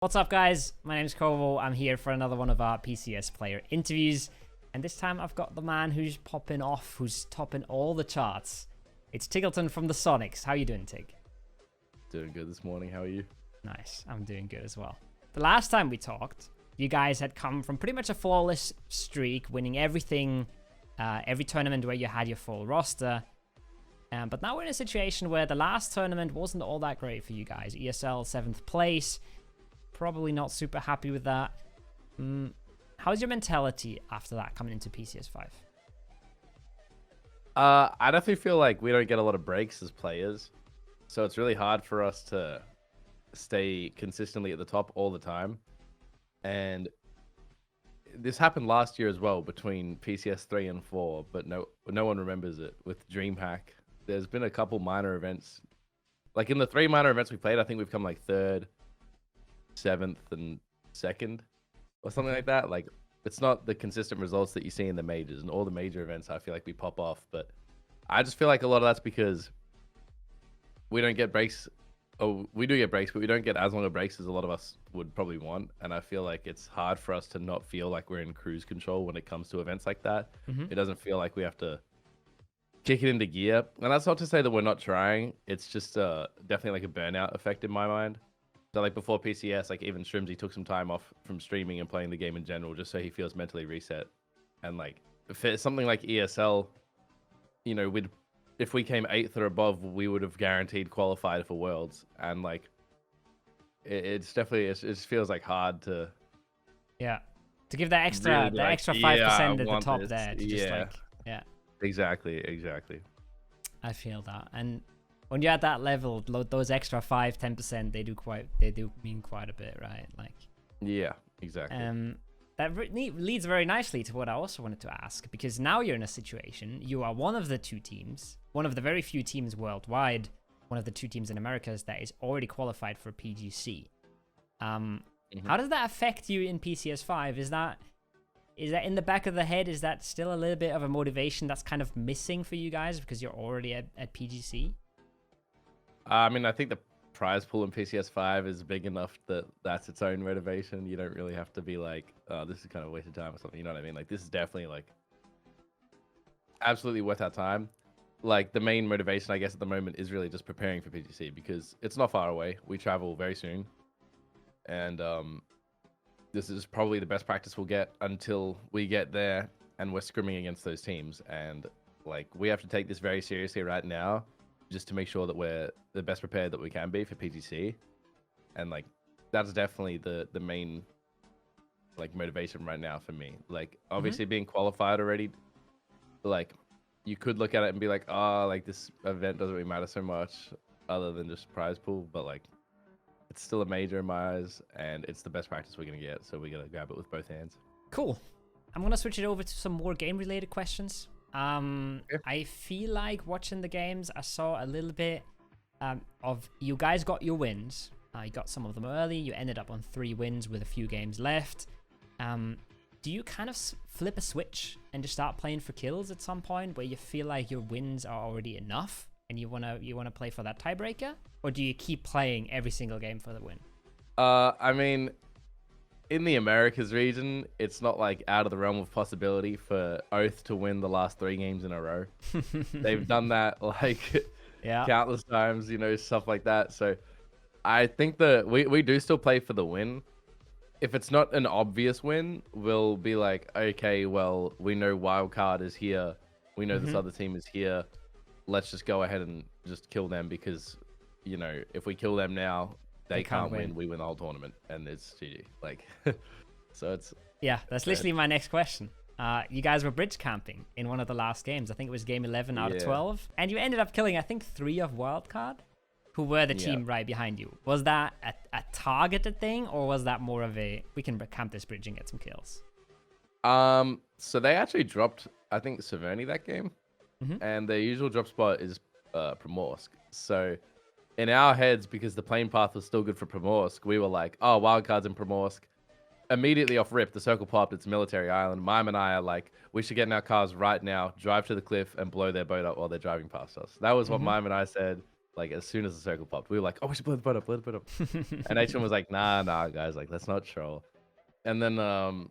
What's up, guys? My name's Kovo. I'm here for another one of our PCS player interviews. And this time I've got the man who's popping off, who's topping all the charts. It's Tigleton from the Soniqs. How you doing, Tig? Doing good this morning. How are you? Nice. I'm doing good as well. The last time we talked, you guys had come from pretty much a flawless streak, winning everything, every tournament where you had your full roster. But now we're in a situation where the last tournament wasn't all that great for you guys. ESL 7th place. Probably not super happy with that. How's your mentality after that coming into PCS5? I definitely feel like we don't get a lot of breaks as players, so it's really hard for us to stay consistently at the top all the time. And this happened last year as well between PCS 3 and 4, but no one remembers it with DreamHack. There's been a couple minor events, like in the 3 minor events we played. I think we've come like 3rd, 7th, and 2nd, or something like that. Like, it's not the consistent results that you see in the majors, and all the major events I feel like we pop off. But I just feel like a lot of that's because we don't get breaks. Oh, we do get breaks, but we don't get as long of breaks as a lot of us would probably want. And I feel like it's hard for us to not feel like we're in cruise control when it comes to events like that. It doesn't feel like we have to kick it into gear. And that's not to say that we're not trying. It's just definitely like a burnout effect in my mind. So like before PCS, like even Shrimsy took some time off from streaming and playing the game in general, just so he feels mentally reset. And like if it's something like ESL, you know, if we came 8th or above, we would have guaranteed qualified for Worlds. And like it's definitely, it just feels like hard to give that extra really that like, extra 5% at the top this. there to just like Exactly. I feel that. And when you're at that level, those extra 5-10%, they do mean quite a bit, right? Like, yeah, exactly. That leads very nicely to what I also wanted to ask, because now you're in a situation, you are one of the 2 teams, one of the very few teams worldwide, one of the 2 teams in Americas that is already qualified for PGC. How does that affect you in PCS5? Is that in the back of the head? Is that still a little bit of a motivation that's kind of missing for you guys because you're already at PGC? I mean, I think the prize pool in PCS5 is big enough that that's its own motivation. You don't really have to be like, oh, this is kind of a waste of time or something. You know what I mean? Like, this is definitely like absolutely worth our time. Like, the main motivation, I guess, at the moment is really just preparing for PGC because it's not far away. We travel very soon. And this is probably the best practice we'll get until we get there and we're scrimming against those teams. And like, we have to take this very seriously right now, just to make sure that we're the best prepared that we can be for PGC. And like, that's definitely the main like motivation right now for me. Like, obviously being qualified already, like you could look at it and be like, oh, like this event doesn't really matter so much other than just prize pool, but like it's still a major in my eyes and it's the best practice we're gonna get, so we gotta grab it with both hands. Cool. I'm gonna switch it over to some more game related questions. I feel like watching the games, I saw a little bit of you guys got your wins. You got some of them early. You ended up on 3 wins with a few games left. Do you kind of flip a switch and just start playing for kills at some point where you feel like your wins are already enough and you wanna play for that tiebreaker, or do you keep playing every single game for the win? I mean, in the Americas region, it's not like out of the realm of possibility for Oath to win the last 3 games in a row. They've done that like countless times, you know, stuff like that. So I think that we do still play for the win. If it's not an obvious win, we'll be like, okay, well, we know Wildcard is here. We know this other team is here. Let's just go ahead and just kill them because, you know, if we kill them now, they can't win. We win the whole tournament, and it's GG. Like, so it's that's literally my next question. You guys were bridge camping in one of the last games. I think it was game 11 out of 12, and you ended up killing, I think, 3 of Wildcard, who were the team right behind you. Was that a targeted thing, or was that more of a we can camp this bridge and get some kills? So they actually dropped, I think, Severny that game, and their usual drop spot is Primorsk. So in our heads, because the plane path was still good for Primorsk, we were like, oh, Wildcard's in Primorsk. Immediately off rip, the circle popped, it's Military Island. Mime and I are like, we should get in our cars right now, drive to the cliff, and blow their boat up while they're driving past us. That was what Mime and I said. Like as soon as the circle popped, we were like, "Oh, we should blow the boat up, blow the boat up." And H1 was like, "Nah, guys, like let's not troll." And then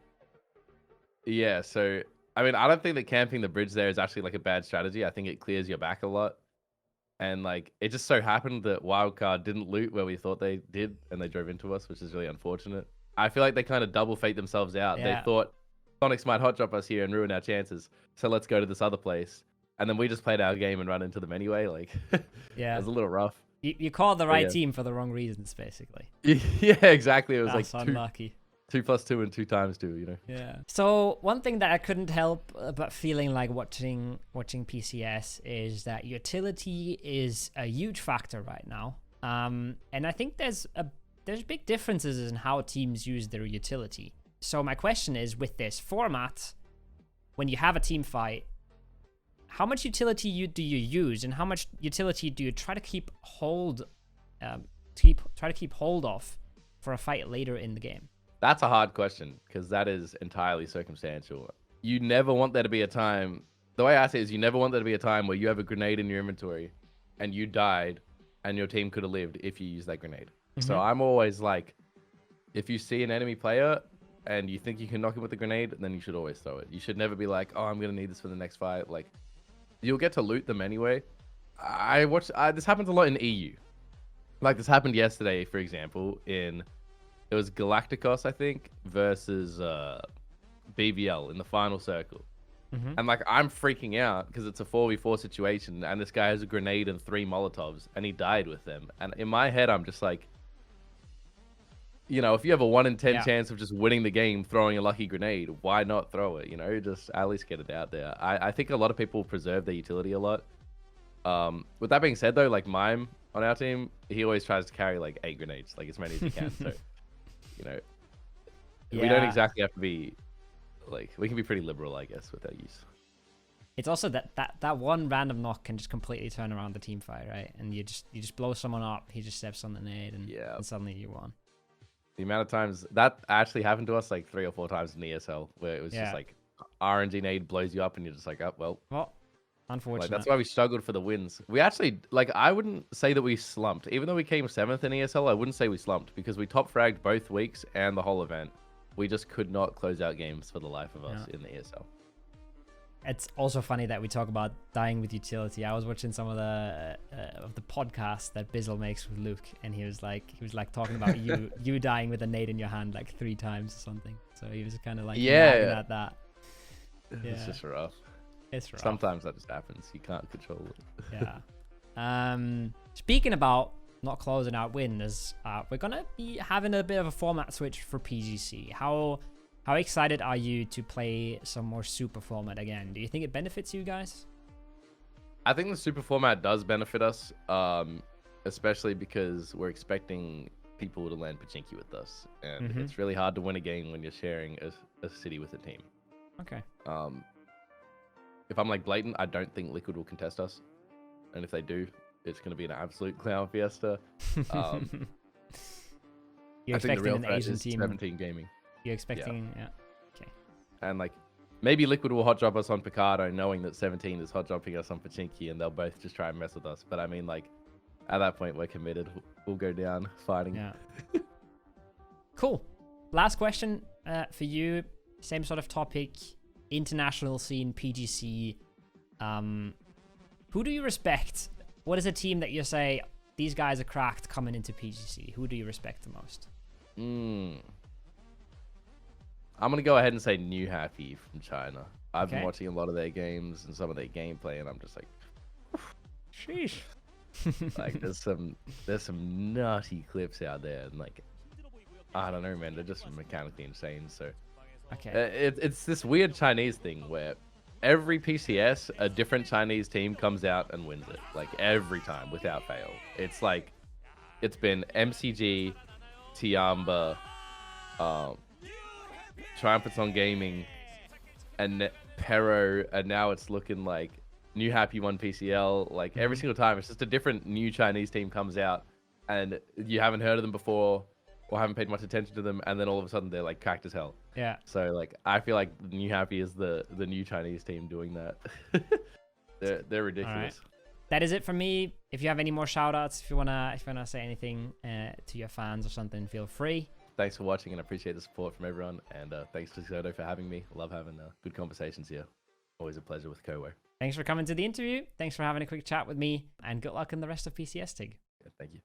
yeah, so I mean, I don't think that camping the bridge there is actually like a bad strategy. I think it clears your back a lot. And like it just so happened that Wildcard didn't loot where we thought they did, and they drove into us, which is really unfortunate. I feel like they kind of double fate themselves out. Yeah. They thought Sonics might hot drop us here and ruin our chances, so let's go to this other place. And then we just played our game and run into them anyway. Like, yeah, it was a little rough. You called the right team for the wrong reasons, basically. Yeah, exactly. It was That's like unlucky. 2 + 2 and 2 × 2, you know. Yeah. So one thing that I couldn't help but feeling like watching PCS is that utility is a huge factor right now. And I think there's big differences in how teams use their utility. So my question is, with this format, when you have a team fight, how much utility do you use, and how much utility do you try to keep hold of for a fight later in the game? That's a hard question because that is entirely circumstantial. You never want there to be a time. The way I say it is, you never want there to be a time where you have a grenade in your inventory and you died and your team could have lived if you used that grenade. So I'm always like, if you see an enemy player and you think you can knock him with a grenade, then you should always throw it. You should never be like, oh, I'm going to need this for the next fight. Like, you'll get to loot them anyway. This happens a lot in EU. Like, this happened yesterday, for example, it was Galacticos, I think, versus BBL in the final circle. And like, I'm freaking out because it's a 4v4 situation and this guy has a grenade and 3 Molotovs and he died with them. And in my head, I'm just like, you know, if you have a 1 in 10 chance of just winning the game throwing a lucky grenade, why not throw it? You know, just at least get it out there. I think a lot of people preserve their utility a lot. With that being said, though, like Mime on our team, he always tries to carry like 8 grenades, like as many as he can. So, you know, we don't exactly have to be like, we can be pretty liberal, I guess, with our use. It's also that one random knock can just completely turn around the team fight, right? And you just blow someone up, he just steps on the nade, and suddenly you won. The amount of times that actually happened to us like 3 or 4 times in ESL, where it was just like RNG nade blows you up and you're just like, oh, well, unfortunate. Like, that's why we struggled for the wins. We actually, like, I wouldn't say that we slumped. Even though we came 7th in ESL, I wouldn't say we slumped because we top fragged both weeks and the whole event. We just could not close out games for the life of us in the ESL. It's also funny that we talk about dying with utility. I was watching some of the podcasts that Bizzle makes with Luke, and he was like talking about you dying with a nade in your hand like 3 times or something. So he was kind of like nagging at that. It's just rough. It's rough. Sometimes that just happens. You can't control it. Speaking about not closing out wins, we're gonna be having a bit of a format switch for PGC. How excited are you to play some more super format again? Do you think it benefits you guys? I think the super format does benefit us, especially because we're expecting people to land Pachinki with us, and it's really hard to win a game when you're sharing a city with a team. Okay. If I'm like blatant, I don't think Liquid will contest us, and if they do, it's going to be an absolute clown fiesta. You're I think the real an threat Asian is team. 17 Gaming. You're expecting, okay. And like, maybe Liquid will hot drop us on Picardo, knowing that 17 is hot dropping us on Pachinki, and they'll both just try and mess with us. But I mean, like, at that point, we're committed. We'll go down fighting. Yeah. Cool. Last question for you. Same sort of topic. International scene, PGC. Who do you respect? What is a team that you say, these guys are cracked coming into PGC? Who do you respect the most? I'm going to go ahead and say New Happy from China. I've been watching a lot of their games and some of their gameplay, and I'm just like, sheesh. Like, there's some nutty clips out there, and like, I don't know, man, they're just mechanically insane. So it's this weird Chinese thing where every PCS, a different Chinese team comes out and wins it, like every time without fail. It's like, it's been MCG, Tiamba, Triumphants on Gaming, and Pero, and now it's looking like New Happy won PCL. Like every single time, it's just a different new Chinese team comes out, and you haven't heard of them before or haven't paid much attention to them, and then all of a sudden they're like cracked as hell. Yeah. So like, I feel like New Happy is the new Chinese team doing that. They're ridiculous. that is it from me. If you have any more shout outs, if you wanna say anything to your fans or something, feel free. Thanks for watching, and I appreciate the support from everyone. And thanks to Dexerto for having me. I love having good conversations here. Always a pleasure with Kowo. Thanks for coming to the interview. Thanks for having a quick chat with me, and good luck in the rest of PCS TIG. Yeah, thank you.